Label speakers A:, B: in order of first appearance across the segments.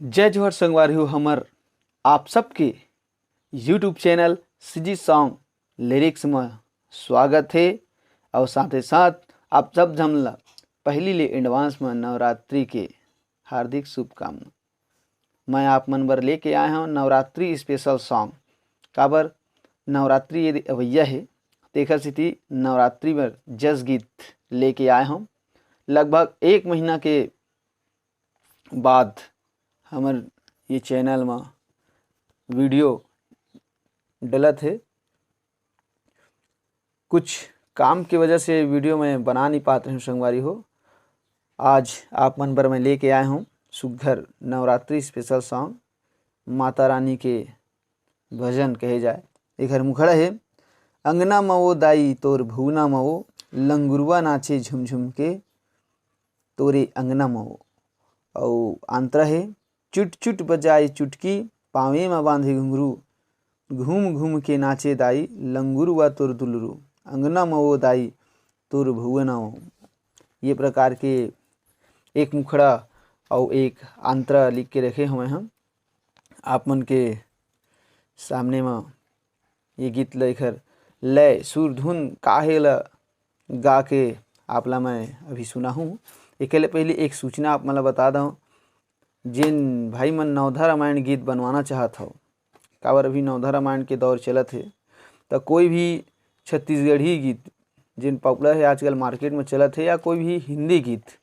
A: जय जोहर संगवारी हो हमर आप सबके YouTube channel CG song lyrics में स्वागत है। और साथ ही साथ आप सब हमला पहली ले एडवांस में नवरात्रि के हार्दिक शुभकामना। मैं आप मन बर लेके आया हूँ नवरात्रि स्पेशल सॉन्ग। काबर नवरात्रि यदि अवैया है तेखर स्थिति नवरात्रि में जस गीत लेके आया हूँ। लगभग 1 महीना के बाद हमर ये चैनल में वीडियो डलत है। कुछ काम की वजह से वीडियो में बना नहीं पाते हैं संगवारी हो। आज आप मन बर मैं लेके आया हूँ सुघर नवरात्रि स्पेशल सॉन्ग। माता रानी के भजन कहे जाए। एक हर मुखड़ा है अंगना मवो दाई तोर भूना मवो, लंगुरवा नाचे झुमझुम के तोरे अंगना मवो। और अंतरा है चुट चुट बजाए चुटकी, पावे में बांधे घुंघरू, घूम घूम के नाचे दाई, लंगुरवा तोर दुलरू, अंगना मवो दाई तोर भुवना मवो। ये प्रकार के एक मुखड़ा और एक अंतरा लिख के रखे हुए हम आप मन के सामने में। ये गीत लेकर लय सुर धुन काहे ला गा के आपला मैं अभी सुना हूँ। एकले पहले एक सूचना आप मला बता दूँ, जिन भाई मन नवधा रामायण गीत बनवाना चाहत हो, काबर अभी नवधा रामायण के दौर चलत है, तो कोई भी छत्तीसगढ़ी गीत जिन पॉपुलर है आजकल मार्केट में चलत है, या कोई भी हिंदी गीत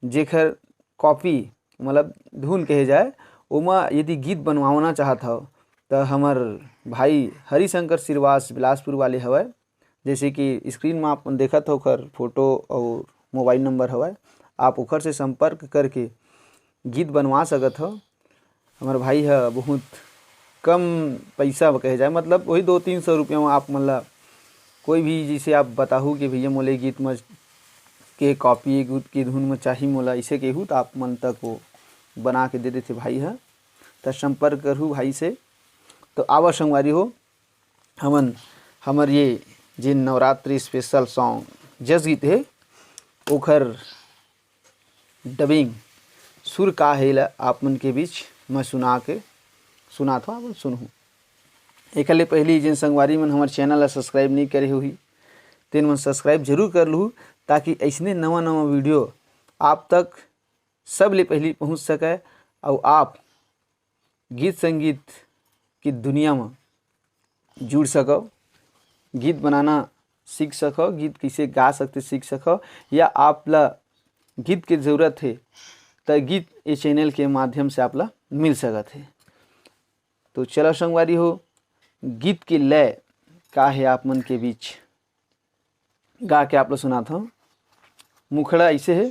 A: जेकर कॉपी मतलब धुन कहे जाए ओमा यदि गीत बनवाना चाहत हो तो हमर भाई हरिशंकर सिरवास बिलासपुर वाले हवय। जैसे कि स्क्रीन में आप देखत हो ओकर फोटो और मोबाइल नंबर हवय, आप ओकर से संपर्क करके गीत बनवा सकत हो। हमारे भाई है बहुत कम पैसा कहे जाए, मतलब वही 200-300 रुपया में आप मतलब कोई भी जैसे आप बताहू कि भैया मोले गीत में के कॉपी गीत की धुन में चाहिए मोला इसे केहू, तो आप मन तक वो बना के दे देते भाई है। तो संपर्क करूँ भाई से। तो आवा संगवारी हो हमर ये जिन नवरात्रि स्पेशल सॉन्ग जस गीत है ओखर डबिंग सुर का है आप मन के बीच मैं सुना था आप सुनहूँ। एकले पहली जिन संगवारी मन हमारे चैनल ला सब्सक्राइब नहीं करे हुई तेन मन सब्सक्राइब जरूर कर लूँ, ताकि ऐसने नवा वीडियो आप तक सब ले पहली पहुँच सके और आप गीत संगीत की दुनिया में जुड़ सको, गीत बनाना सीख सको, गीत कैसे गा सकते सीख सको, या आपला गीत की ज़रूरत है तो गीत इस चैनल के माध्यम से आपला मिल सकत है। तो चलो संगवारी हो गीत की लय का है आप मन के बीच गा के आप लोग सुनाता हूँ। मुखड़ा ऐसे है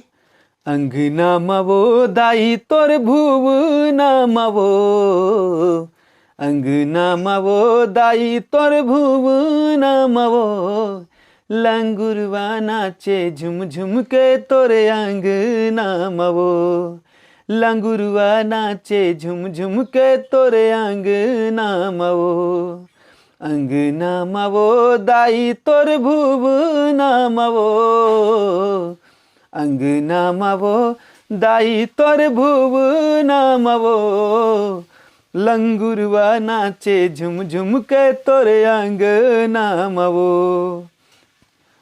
A: अंगना मवो दाई तोर भुवना मवो, अंगना मवो दाई तोर भुवना मवो, लंगुरवा नाचे झुम झुम के तोरे अंगना मवो, लंगुरवा नाचे झुम झुम के तोरे अंगना मवो, अंगना मवो दाई तोर भुवना मवो, अंगना मवो दाई तोर भुवना मवो, लंगुरवा नाचे झुम झुम के तोरे अंगना मवो,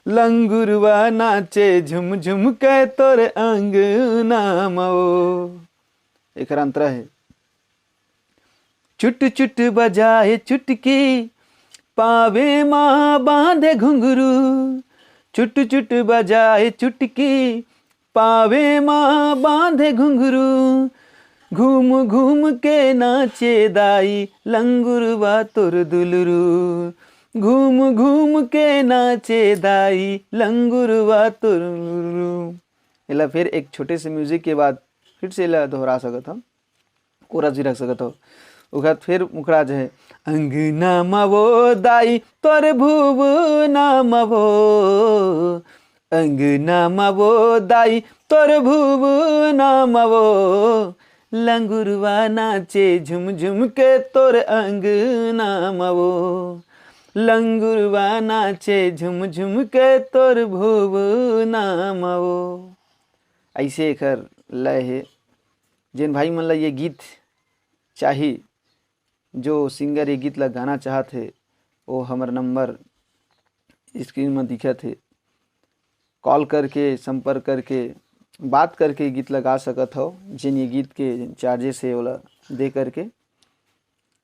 A: लंगुरवा नाचे झुम झुम के तोरे अंगना मवो। एक अंतरा है चुट चुट बजाए चुटकी, पावे माँ बांधे घुंघरू, चुट चुट बजाए चुटकी, पावे माँ बांधे घुंघरू, घूम घूम के नाचे दाई, लंगुरवा तोर दुलरू, घूम घूम के नाचे दाई, लंगुरवा तोर दुलरू। इला फिर एक छोटे से म्यूजिक के बाद फिर से इला दोहरा सकत हो, कोरस भी रख सकत हो। उखत फिर मुखड़ा जो है अंगना मवो दाई तोर भुवना मवो, अंगना मवो दाई तोर भुवना मवो, लंगुरवा नाचे झुम झुम के तोर अंगना मवो, लंगुरवा नाचे झुम झुम के तोर भुवना मवो। ऐसे कर लय है जिन भाई मन ला ये गीत चाही, जो सिंगर ये गीत ला गाना चाहत हे, वो हमर नंबर स्क्रीन में दिखत हे, कॉल करके संपर्क करके बात करके गीत लगा सकत हो। जिन ये गीत के चार्जेस है ओला दे करके।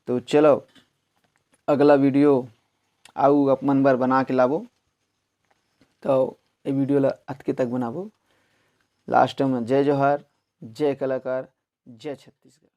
A: तो चलो अगला वीडियो आऊ अपन बर बना के लाबो। तो ये वीडियो ला अतके तक बनाबो। लास्ट में जय जोहार, जय कलाकार, जय छत्तीसगढ़।